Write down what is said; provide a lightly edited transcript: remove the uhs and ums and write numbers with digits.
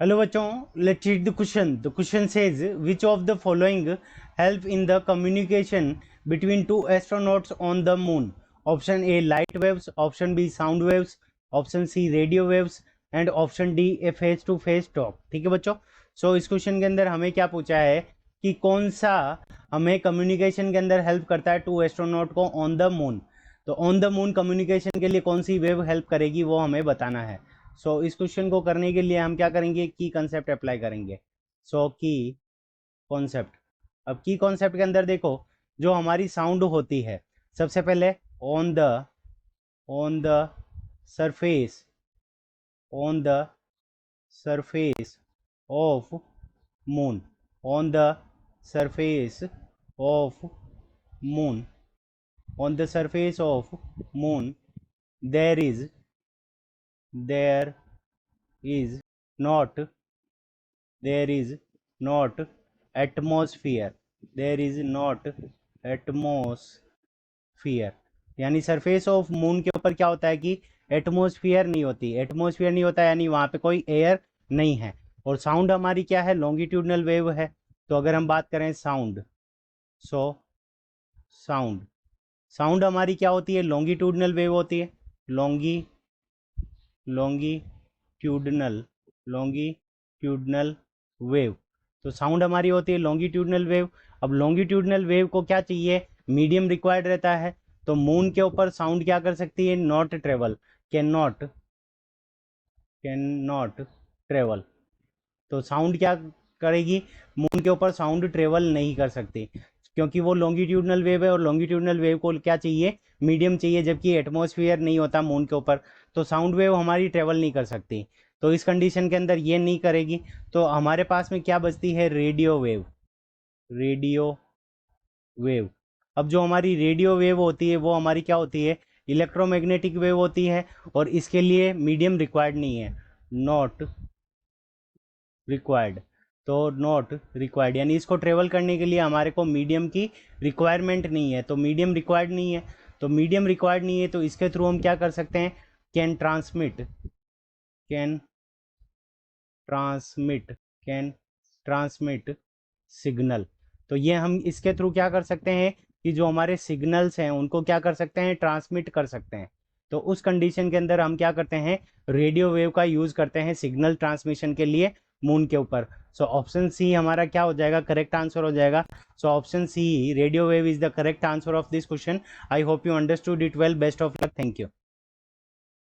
Hello बच्चों, let's read the question. The question says which of the following help in the communication between two astronauts on the moon. Option A light waves, option B sound waves, option C radio waves and option D a face to face talk. ठीक है बच्चों. सो इस question के अंदर हमें क्या पूछा है कि कौन सा हमें कम्युनिकेशन के अंदर हेल्प करता है टू एस्ट्रोनॉट को ऑन द मून. तो ऑन द मून कम्युनिकेशन के लिए कौन सी वेव हेल्प करेगी वो हमें बताना है. सो इस क्वेश्चन को करने के लिए हम क्या करेंगे, की कॉन्सेप्ट अप्लाई करेंगे. की कॉन्सेप्ट. अब की कॉन्सेप्ट के अंदर देखो, जो हमारी साउंड होती है, सबसे पहले on the surface on the surface of moon. On the surface of moon. On the surface of moon there is not there is not atmosphere. there is not atmosphere. यानी सरफेस ऑफ मून के ऊपर क्या होता है कि atmosphere नहीं होती. Atmosphere नहीं होता यानी वहां पे कोई एयर नहीं है. और साउंड हमारी क्या है, लॉन्गिट्यूडनल वेव है. तो अगर हम बात करें साउंड, सो साउंड साउंड हमारी क्या होती है, लॉन्गिट्यूडनल वेव होती है. Longitudinal wave. तो साउंड हमारी होती है लॉन्गिट्यूडनल वेव. अब लॉन्गिट्यूडनल वेव को क्या चाहिए, मीडियम रिक्वायर्ड रहता है. तो मून के ऊपर साउंड क्या कर सकती है, not travel, can not travel. तो साउंड क्या करेगी, मून के ऊपर साउंड ट्रेवल नहीं कर सकती क्योंकि वो लॉन्गिट्यूडनल वेव है. और लॉन्गिट्यूडनल वेव को क्या चाहिए, मीडियम चाहिए, जबकि एटमॉस्फेयर नहीं होता मून के ऊपर. तो साउंड वेव हमारी ट्रेवल नहीं कर सकती. तो इस कंडीशन के अंदर ये नहीं करेगी. तो हमारे पास में क्या बचती है, रेडियो वेव. Radio wave. अब जो हमारी रेडियो वेव होती है वो हमारी क्या होती है, इलेक्ट्रोमैग्नेटिक वेव होती है. और इसके लिए मीडियम रिक्वायर्ड नहीं है, नॉट रिक्वायर्ड. तो नॉट रिक्वायर्ड यानी इसको ट्रेवल करने के लिए हमारे को मीडियम की रिक्वायरमेंट नहीं है. तो मीडियम रिक्वायर्ड नहीं है. तो मीडियम रिक्वायर्ड नहीं है तो इसके थ्रू हम क्या कर सकते हैं, can transmit can transmit signal. तो ये हम इसके थ्रू क्या कर सकते हैं कि जो हमारे सिग्नल्स हैं उनको क्या कर सकते हैं, ट्रांसमिट कर सकते हैं. तो उस कंडीशन के अंदर हम क्या करते हैं, रेडियो वेव का यूज करते हैं सिग्नल ट्रांसमिशन के लिए मून के ऊपर. सो ऑप्शन सी हमारा क्या हो जाएगा, करेक्ट आंसर हो जाएगा. So option C radio wave is the correct answer of this question. I hope you understood it well. Best of luck. Thank you.